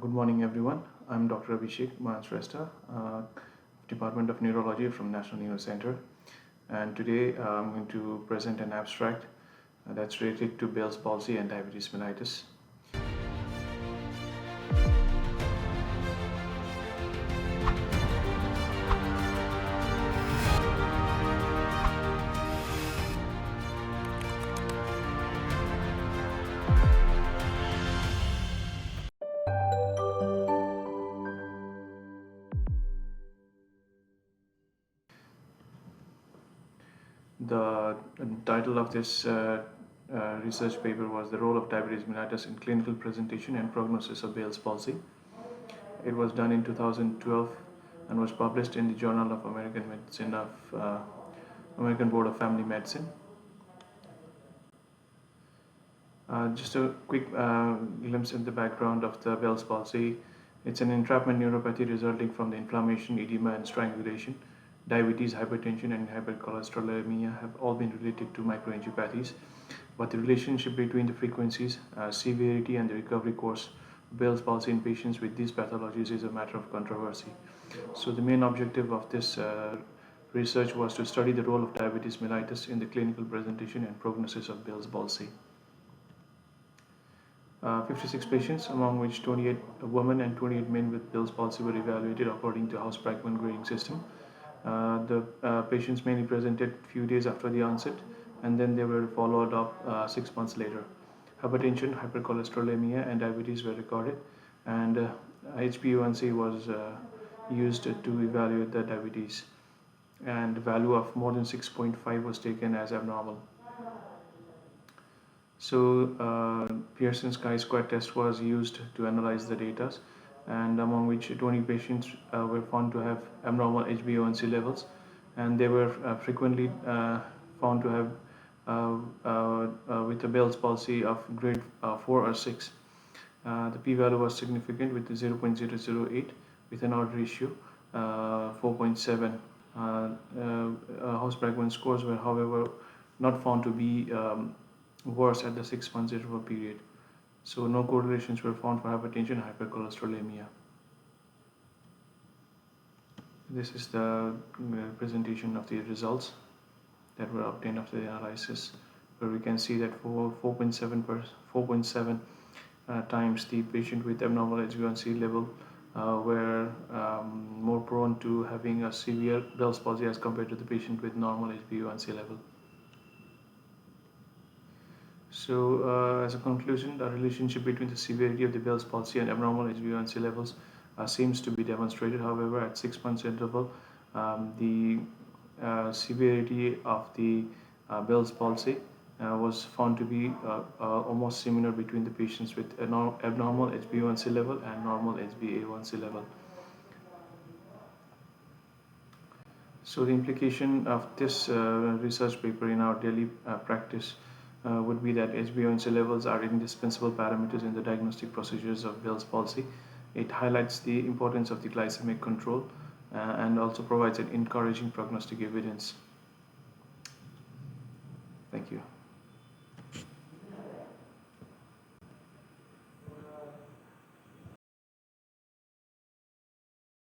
Good morning, everyone. I'm Dr. Abhishek AM Shrestha, Department of Neurology from National Neuro Center. And today I'm going to present an abstract that's related to Bell's palsy and diabetes mellitus. The title of this research paper was The Role of Diabetes Mellitus in Clinical Presentation and Prognosis of Bell's Palsy. It was done in 2012 and was published in the Journal of American Medicine of American Board of Family Medicine. Just a quick glimpse at the background of the Bell's palsy. It's an entrapment neuropathy resulting from the inflammation, edema, and strangulation. Diabetes, hypertension, and hypercholesterolemia have all been related to microangiopathies, but the relationship between the frequencies, severity, and the recovery course of Bell's palsy in patients with these pathologies is a matter of controversy. So the main objective of this research was to study the role of diabetes mellitus in the clinical presentation and prognosis of Bell's palsy. 56 patients, among which 28 women and 28 men with Bell's palsy were evaluated according to House-Brackman grading system. The patients mainly presented a few days after the onset, and then they were followed up 6 months later. Hypertension, hypercholesterolemia, and diabetes were recorded, and HbA1c was used to evaluate the diabetes, and the value of more than 6.5 was taken as abnormal. So Pearson's chi-square test was used to analyze the data, and among which 20 patients were found to have abnormal HbA1c levels, and they were frequently found to have with a Bell's palsy of grade 4 or 6. The p-value was significant with 0.008 with an odd ratio 4.7. House-Brackman scores were, however, not found to be worse at the 6 months interval period. So no correlations were found for hypertension and hypercholesterolemia. This is the presentation of the results that were obtained after the analysis, where we can see that for 4.7 times the patient with abnormal HbA1c level were more prone to having a severe Bell's palsy as compared to the patient with normal HbA1c level. So, as a conclusion, the relationship between the severity of the Bell's palsy and abnormal HbA1c levels seems to be demonstrated. However, at 6 months interval, the severity of the Bell's palsy was found to be almost similar between the patients with abnormal HbA1c level and normal HbA1c level. So the implication of this research paper in our daily practice would be that HbA1c levels are indispensable parameters in the diagnostic procedures of Bell's palsy. It highlights the importance of the glycemic control and also provides an encouraging prognostic evidence. Thank you.